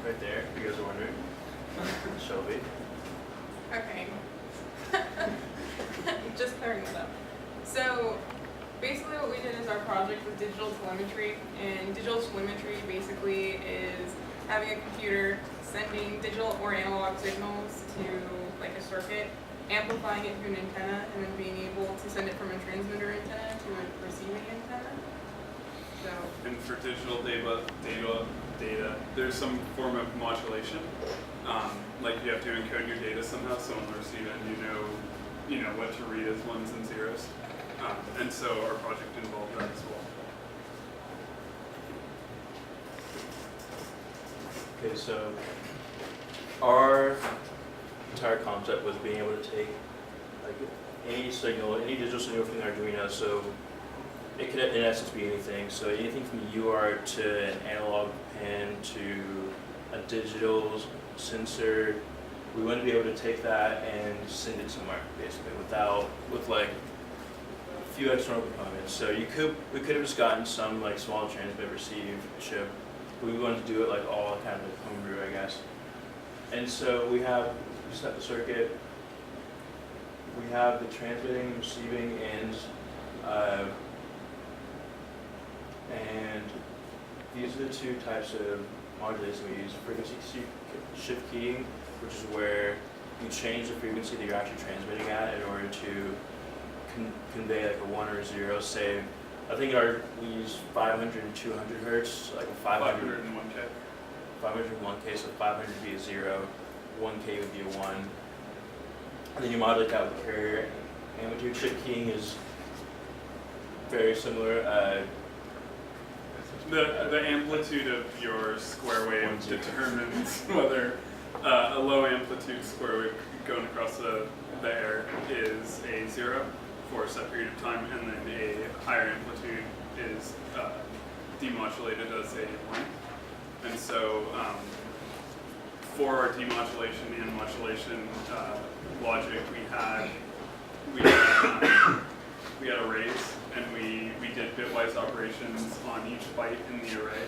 right there, if you guys are wondering. Shelby. Okay. Just clearing that up. So basically what we did is our project was digital telemetry, and digital telemetry basically is having a computer sending digital or analog signals to like a circuit, amplifying it through an antenna, and then being able to send it from a transmitter antenna to a receiving antenna. So, And for digital data, there's some form of modulation. Like you have to encode your data somehow, so on the receive end you know what to read as ones and zeros. And so our project involved that as well. Okay, so our entire concept was being able to take like any signal, any digital signal from the Arduino, so it could in essence be anything. So anything from a UART to an analog pin to a digital sensor, we want to be able to take that and send it somewhere basically with like a few external components. So we could have just gotten some like small transmit receive chip. We wanted to do it like all kind of like homebrew, I guess. And so we set the circuit. We have the transmitting, receiving ends, and these are the two types of modulation we use. Frequency shift keying, which is where you change the frequency that you're actually transmitting at in order to convey like a 1 or a 0. Say, I think we use 500 and 200 hertz, like a 500 and 1K. 501K, so 500 would be a 0, 1K would be a 1. And then you modulate that with carrier. Amplitude shift keying is very similar. The amplitude of your square wave determines whether a low amplitude square wave going across the air is a 0 for a set period of time, and then a higher amplitude is demodulated as a 1. And so for our demodulation and modulation logic, we had arrays, and we did bitwise operations on each byte in the array.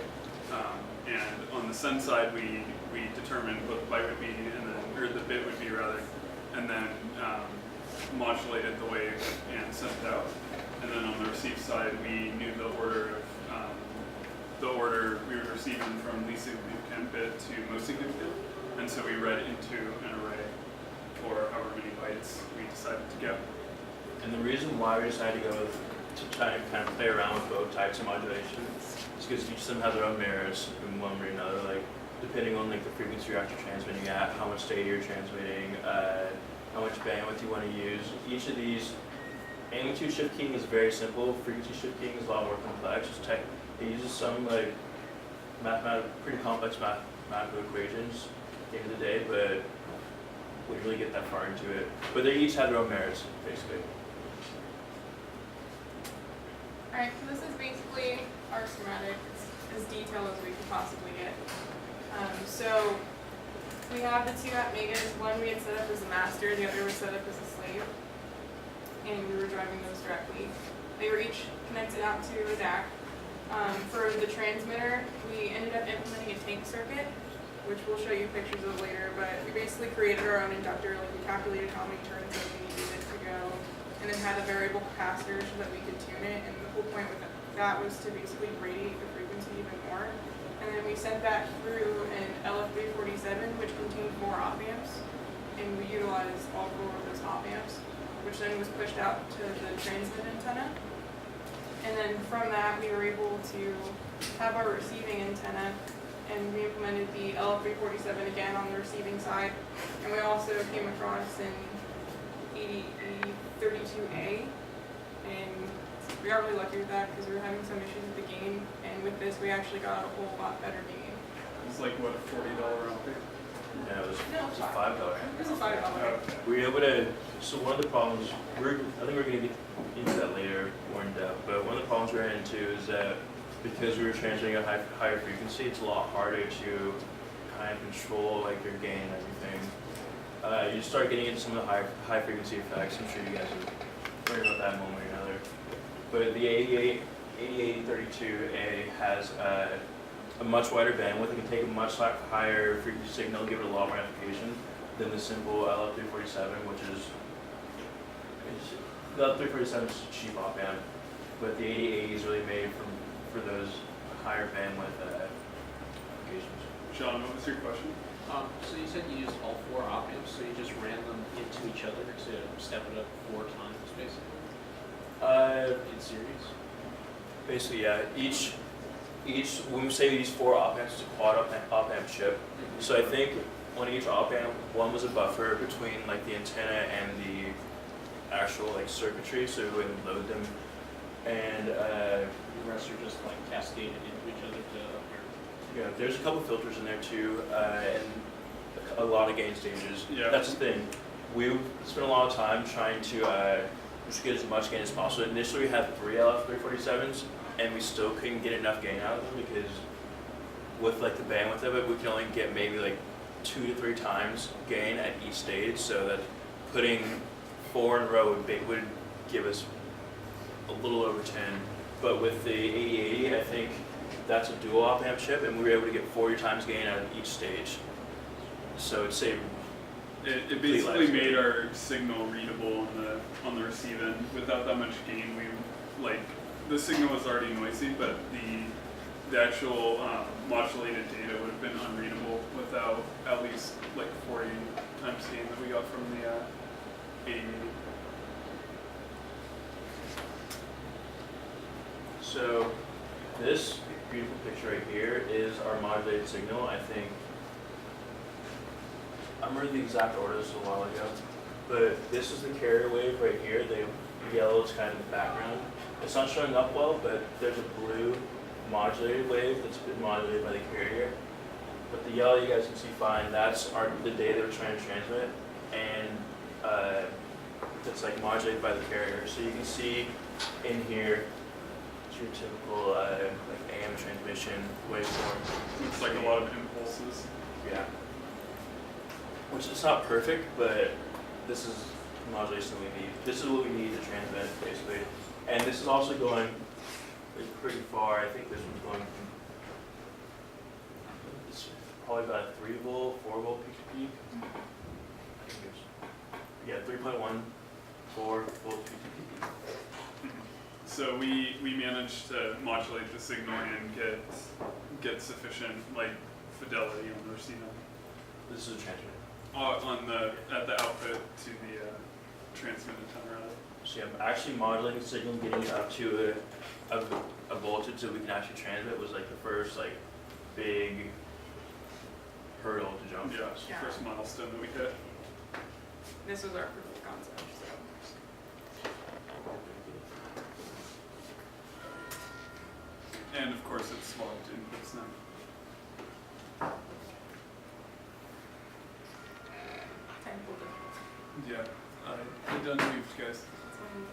And on the send side, we determined what the byte would be, or the bit would be rather, and then modulated the wave and sent it out. And then on the receive side, we knew the order we were receiving from least significant bit to most significant, and so we read into an array for however many bytes we decided to get. And the reason why we decided to try and kind of play around with both types of modulation is because each of them have their own merits in one way or another. Like depending on like the frequency you're actually transmitting at, how much data you're transmitting, how much bandwidth you want to use. Each of these, amplitude shift keying is very simple. Frequency shift keying is a lot more complex. It uses some like pretty complex mathematical equations at the end of the day, but we really get that far into it. But they each have their own merits, basically. alright, so this is basically our schematic. It's as detailed as we could possibly get. So we have the two app megas. One we had set up as a master, the other was set up as a slave. And we were driving those directly. They were each connected out to a DAC. For the transmitter, we ended up implementing a tank circuit, which we'll show you pictures of later, but we basically created our own inductor. Like we calculated how many turns that we needed it to go, and then had a variable capacitor so that we could tune it. And the whole point with that was to basically radiate the frequency even more. And then we sent that through an LF347, which contained 4 op amps, and we utilized all 4 of those op amps, which then was pushed out to the transmit antenna. And then from that, we were able to have our receiving antenna, and we implemented the LF347 again on the receiving side. And we also came across an 8032A, and we got really lucky with that because we were having some issues with the gain, and with this, we actually got a whole lot better gain. It's like what, a $40 round trip? Yeah, it was No, a $5. It was a $5. We were able to, so one of the problems, I think we're going to get into that later more in depth, but one of the problems we ran into is that because we were transmitting at a higher frequency, it's a lot harder to kind of control like your gain and everything. You start getting into some of the high frequency effects. I'm sure you guys have learned about that in one way or another. But the 8032A has a much wider bandwidth. It can take a much higher frequency signal, give it a lot more amplification than the simple LF347, which is the LF347 is a cheap op amp, but the 8080 is really made for those higher bandwidth applications. Sean, what was your question? So you said you used all 4 op amps, so you just ran them into each other to step it up 4 times, basically, in series? Basically, yeah. Each when we say these 4 op amps, it's a quad op amp chip. So I think on each op amp, one was a buffer between like the antenna and the actual like circuitry, so we would load them. And The rest are just like cascaded into each other to yeah, there's a couple filters in there too, and a lot of gain stages. Yeah. That's the thing. We've spent a lot of time trying to just get as much gain as possible. Initially, we had 3 LF347s, and we still couldn't get enough gain out of them because with like the bandwidth of it, we can only get maybe like 2 to 3 times gain at each stage. So that putting 4 in a row would give us a little over 10. But with the 8080, I think that's a dual op amp chip, and we were able to get 40 times gain out of each stage. So it saved. It basically made our signal readable on the receive end without that much gain. We like the signal was already noisy, but the actual modulated data would have been unreadable without at least like 40 times gain that we got from the 8080. So this beautiful picture right here is our modulated signal. I think I remember the exact order, this was a while ago, but this is the carrier wave right here. The yellow is kind of the background. It's not showing up well, but there's a blue modulated wave that's been modulated by the carrier. But the yellow you guys can see fine, that's the data we're trying to transmit, and it's like modulated by the carrier. So you can see in here, it's your typical like AM transmission waveform. It's like a lot of impulses. Yeah. Which is not perfect, but this is the modulation we need. This is what we need to transmit, basically. And this is also going like, pretty far. I think this one's going, it's probably about a 3 volt, 4 volt peak to peak. I think it's, yeah, 3.1, 4 volt peak to peak. So we managed to modulate the signal and get sufficient like fidelity on the receive end. This is a transmitter. At the output to the transmit antenna rather. So yeah, actually modulating the signal, getting it up to a voltage that we can actually transmit was like the first like big hurdle to jump for us. Yeah. First milestone that we hit. This was our proof of concept, so. And of course it's swapped inputs now. Technical difficulty. Yeah, I done moved guys. That's what I'm-